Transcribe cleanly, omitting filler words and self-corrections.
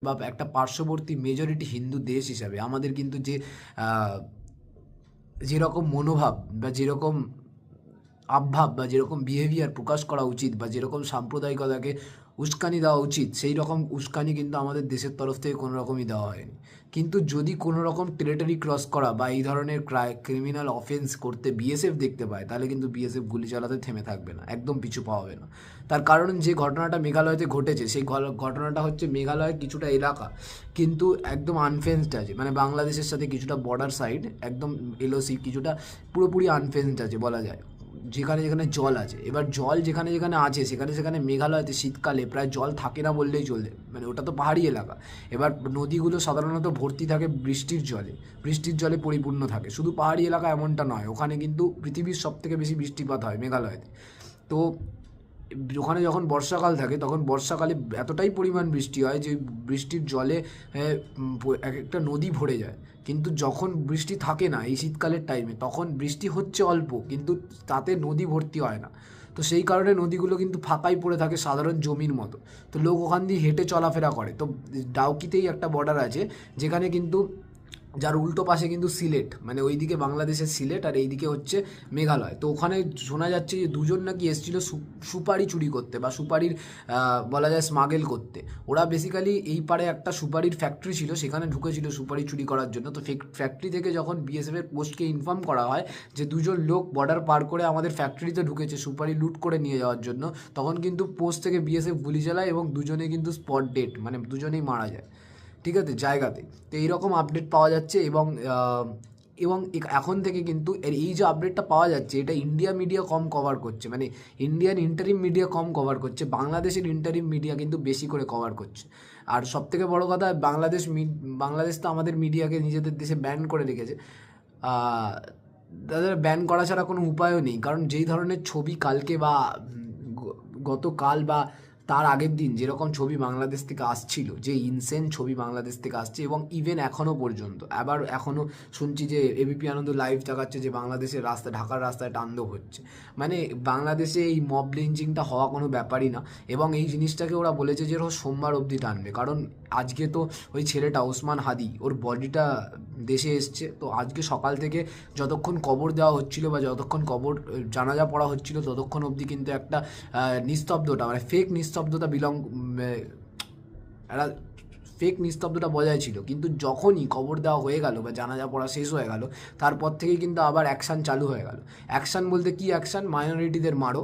বা একটা পার্শ্ববর্তী মেজরিটি হিন্দু দেশ হিসাবে আমাদের কিন্তু যেরকম মনোভাব বা যেরকম আবভাব বা যেরকম বিহেভিয়ার প্রকাশ করা উচিত বা যেরকম সাম্প্রদায়িকতাকে উস্কানি দেওয়া উচিত, সেই রকম উস্কানি কিন্তু আমাদের দেশের তরফ থেকে কোনো রকমই দেওয়া হয়নি। কিন্তু যদি কোনো রকম টেরিটরি ক্রস করা বা এই ধরনের ক্রিমিনাল অফেন্স করতে বিএসএফ দেখতে পায়, তাহলে কিন্তু বিএসএফ গুলি চালাতে থেমে থাকবে না, একদম পিছু পাওয়াবে না। তার কারণ যে ঘটনাটা মেঘালয়তে ঘটেছে, সেই ঘটনাটা হচ্ছে মেঘালয়ের কিছুটা এলাকা কিন্তু একদম আনফেন্সড আছে, মানে বাংলাদেশের সাথে কিছুটা বর্ডার সাইড একদম এলওসি, কিছুটা পুরোপুরি আনফেন্সড আছে বলা যায়, যেখানে যেখানে জল আছে। এবার জল যেখানে যেখানে আছে সেখানে সেখানে মেঘালয়তে শীতকালে প্রায় জল থাকে না বললেই চলে, মানে ওটা তো পাহাড়ি এলাকা। এবার নদীগুলো সাধারণত ভর্তি থাকে বৃষ্টির জলে পরিপূর্ণ থাকে। শুধু পাহাড়ি এলাকা এমনটা নয়, ওখানে কিন্তু পৃথিবীর সবথেকে বেশি বৃষ্টিপাত হয় মেঘালয়তে। তো ওখানে যখন বর্ষাকাল থাকে তখন বর্ষাকালে এতটাই পরিমাণ বৃষ্টি হয় যে বৃষ্টির জলে এক একটা নদী ভরে যায়। কিন্তু যখন বৃষ্টি থাকে না এই শীতকালের টাইমে, তখন বৃষ্টি হচ্ছে অল্প কিন্তু তাতে নদী ভর্তি হয় না। তো সেই কারণে নদীগুলো কিন্তু ফাঁকাই পড়ে থাকে সাধারণ জমির মতো। তো লোক ওখান দিয়ে হেঁটে চলাফেরা করে। তো ডাউকিতেই একটা বর্ডার আছে যেখানে কিন্তু, যার উল্টো পাশে কিন্তু সিলেট, মানে ওইদিকে বাংলাদেশের সিলেট আর এইদিকে হচ্ছে মেঘালয়। তো ওখানে শোনা যাচ্ছে যে দুজন নাকি এসেছিল সুপারি চুরি করতে বা সুপারির বলা যায় স্মাগেল করতে। ওরা বেসিক্যালি এই পারে একটা সুপারির ফ্যাক্টরি ছিল, সেখানে ঢুকেছিল সুপারি চুরি করার জন্য। তো ফ্যাক্টরি থেকে যখন বিএসএফের পোস্টকে ইনফর্ম করা হয় যে দুজন লোক বর্ডার পার করে আমাদের ফ্যাক্টরিতে ঢুকেছে সুপারি লুট করে নিয়ে যাওয়ার জন্য, তখন কিন্তু পোস্ট থেকে বিএসএফ গুলি চালায় এবং দুজনে কিন্তু স্পট ডেড, মানে দুজনেই মারা যায়, ঠিক আছে, জায়গাতে। তো এইরকম আপডেট পাওয়া যাচ্ছে এবং এবং এখন থেকে কিন্তু এই যে আপডেটটা পাওয়া যাচ্ছে এটা ইন্ডিয়া মিডিয়া কম কভার করছে, মানে ইন্ডিয়ান ইন্টারিম মিডিয়া কম কভার করছে, বাংলাদেশের ইন্টারিম মিডিয়া কিন্তু বেশি করে কভার করছে। আর সবথেকে বড় কথা, বাংলাদেশ তো আমাদের মিডিয়াকে নিজেদের দেশে ব্যান করে রেখেছে। তাদের ব্যান করা ছাড়া কোনো উপায়ও নেই, কারণ যেই ধরনের ছবি কালকে বা গতকাল বা তার আগের দিন যেরকম ছবি বাংলাদেশ থেকে আসছিল, যে ইনসেন ছবি বাংলাদেশ থেকে আসছে, এবং ইভেন এখনও পর্যন্ত আবার এখনও শুনছি যে এবিপি আনন্দ লাইভ দেখাচ্ছে যে বাংলাদেশের রাস্তা, ঢাকার রাস্তায় তাণ্ডব হচ্ছে। মানে বাংলাদেশে এই মব লিঞ্চিংটা হওয়া কোনো ব্যাপারই না, এবং এই জিনিসটাকে ওরা বলেছে যে ওরা সোমবার অবধি টানবে। কারণ আজকে তো ওই ছেলেটা ওসমান হাদি, ওর বডিটা দেশে এসছে। তো আজকে সকাল থেকে যতক্ষণ কবর দেওয়া হচ্ছিল বা যতক্ষণ কবর জানাজা পড়া হচ্ছিল ততক্ষণ অবধি কিন্তু একটা নিস্তব্ধতা, মানে ফেক নিস্তব্ধতা একটা ফেক নিস্তব্ধতা বজায় ছিল। কিন্তু যখনই কবর দেওয়া হয়ে গেল বা জানাজা পড়া শেষ হয়ে গেল, তারপর থেকেই কিন্তু আবার অ্যাকশান চালু হয়ে গেল। অ্যাকশান বলতে কি অ্যাকশান? মাইনরিটিদের মারো,